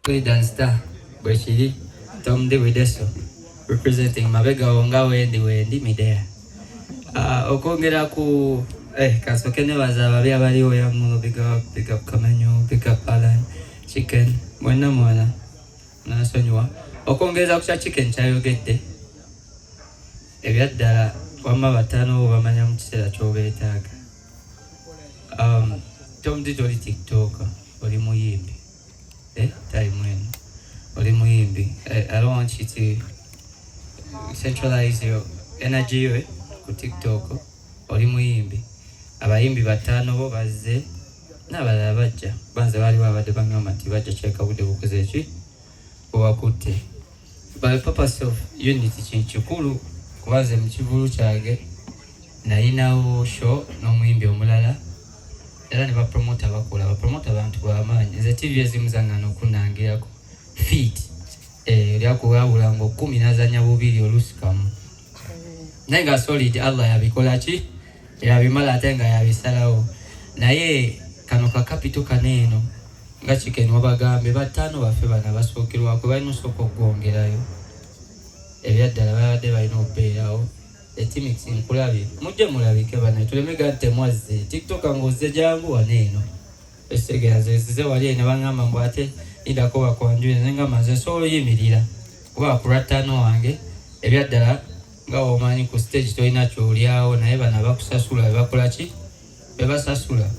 dance star bwekiri Tom de Wideso representing Mabega Onga Wendi me there. Okongera ku kasoke ne bazaba bya baliwo ya mu pick up Kamanyo, pick up Alan, chicken, mwana nasonywa. Okongeza ku chicken kyayogedde. Ebyaddala wamma batano bamanya mu kiseera ky'obeetaaga. Tom did oli TikTok, oli muyimbi. Time when oli muyimbi. I don't want you to centralize your energy ku TikTok. Oli muyimbi. Abayimbi batano bo bazze n'abalala bajja. Banze bali babadde bangamba nti bajja kyeka budde bukoze eki owakutte. By purpose of unity kikulu kubaze mu kivulu kyage nalinawo show n'omuyimbi omulala era ne bapromota bakola bapromota abantu b'amaanyi nze TV ezimuzangana okunangirako feet lyakuwabula ngo 10 nazanya bubiri oluusi kamu naye nga solid Allah yabikola ki yabimala ate nga yabisalawo naye kano ka capital kaneeno nga chicken wabagambe batano baffe bana basookerwako balina osooka okugongerayo ebyaddala babadde balina okubeerawo etimix nkulabye mujje mulabike bana tulemega nti mwazze TikTok ng'ozze jangu waneeno esegera zezize wali ne bangamba mbu ate idako bakwanjule nengamba nze nsobola oyimirira kuba kulatano wange ebyaddala nga omanyi ku stage tolina kyolyawo naye bana bakusasula bakola ki bebasasula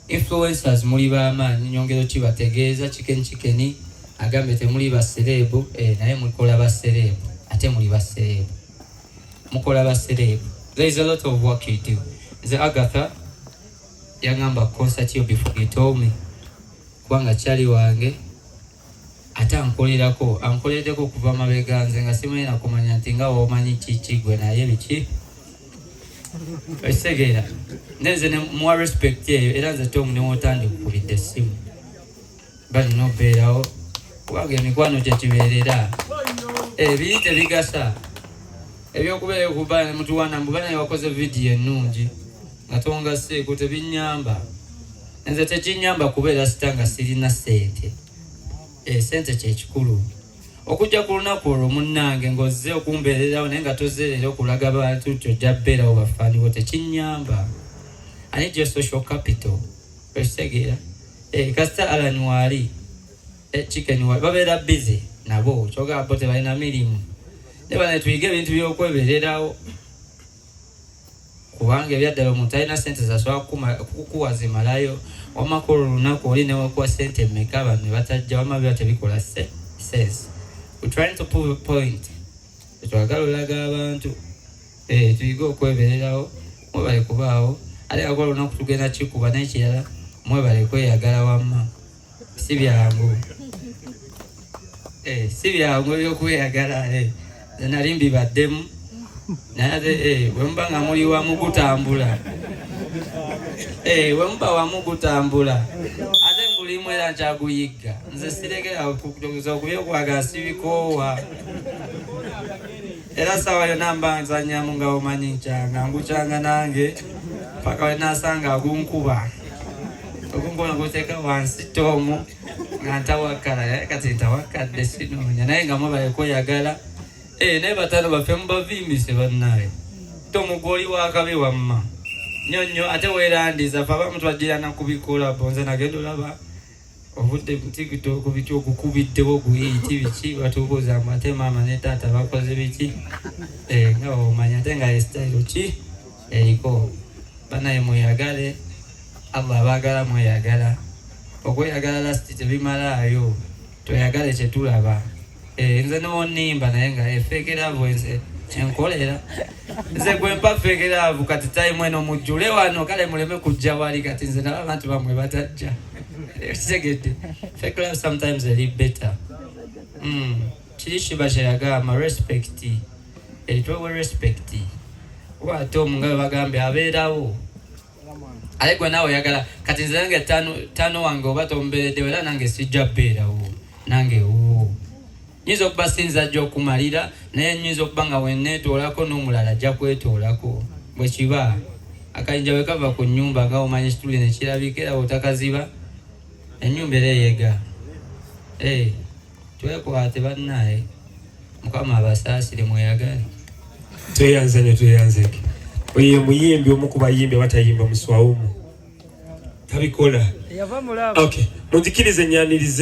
influencers muli b'amaanyi nyongero kibategeeza chicken agambe temuli baserebu naye mukola baserebu ate muli baserebu mukola baserebu. There is a lot of work you do. The Agatha yangamba concert yo before you told me kubanga kyali wange ate ankoleddeko kuva mabega nze nga simanyi nakumanya nti nga womanyi kikigwe naye biki esegeera nenze ne muwa respect eyo era nze Tom ne wotandi kukubidde essimu balina obeerawo kubanga emikwano gyekibeerera ebiri tebigasa ebyokubeera okubaana mutuwana mbu bana wakoze vidiyo ennungi nga tonga seeko tebinyamba nze tekinyamba kubeera sitanga sirina sente sente kyekikulu okujja ku lunaku olwo munnange ng'ozze okumbeererawo naye nga tozerera okulaga abantu kyojja bbeerawo bafaaniwo tekinyamba. I need your social capital ekitegeera kasita Alan waali chicken waali babeera busy nabo kyogamba bo tebalina mirimu ne bana tuyiga ebintu by'okwebererawo kubanga ebyaddala omuntu alina sente zasobola kukuwa zimalayo wamakolo olunaku oli newakuwa sente mmeka bano ne batajja wama biba tebikola sense. We're trying to prove a point. Twagala olaga abantu tuyiga okwebererawo mwebale kubaawo ate akola olunaku tugenda kikuba n'ekirala mwebale kweyagala wamma si byangu si byangu ebyokweyagala nali mbibaddemu naye ate bwe nga muli wamu gutambula bwe muba wamu gutambula ate ngulimu era nkyaguyigga nze siregera okubyokwaga sibikoowa era sawa yonna mba nzanyamu nga omanyi nkyanga ngukyanga nange paka wenasanga agunkuba ogunkubona guteeka wansi Tomu nga ntawakala kati ntawakadde sinoonya naye nga mwebale kweyagala naye batano baffe mubavimbise bannaye Tomu gwoli wakabe wamma nyonyo ate weerandiza fe abamu twagirana kubikola bonze nagenda olaba obudde TikTok kubiti okukubiddewo guyiti biki batubuuza mbu ate maama ne taata bakoze biki nga omanya ate nga esitayiro ki eriko banaye mweyagale Allah abaagala mweyagala okweyagala lasti tebimalaayo tweyagale kyetulaba nze nonimba naye nga efeekeraavu nze kyenkolera nze gwempa feekeraavu kati time eno mujjule wano kale muleme kujja wali kati nze naba abantu bamwe batajja segedde feekeraavu sometimes a little better kiri kiba kyeyagamba respect eritwewe respect kuba ate omu nga bagambye abeerawo ale gwe naawe oyagala kati nze nange tano wange oba tombeereddewo era nange sijja bbeerawo nange nyinza okuba sinza ajja okumalira naye nyinza okuba nga wenneetoolako n'omulala ajja kwetoolako bwe kiba akayinja bwe kava ku nnyumba nga omanyi ekituli ne kirabika era bw'otakaziba ennyumba era eyega twekwate bannaye mukama abasaasire mweyagale. tweyanzeke oyo muyimbi omu ku bayimbi abatayimba muswawumu tabikola. Okay, munzikirize nyanirize.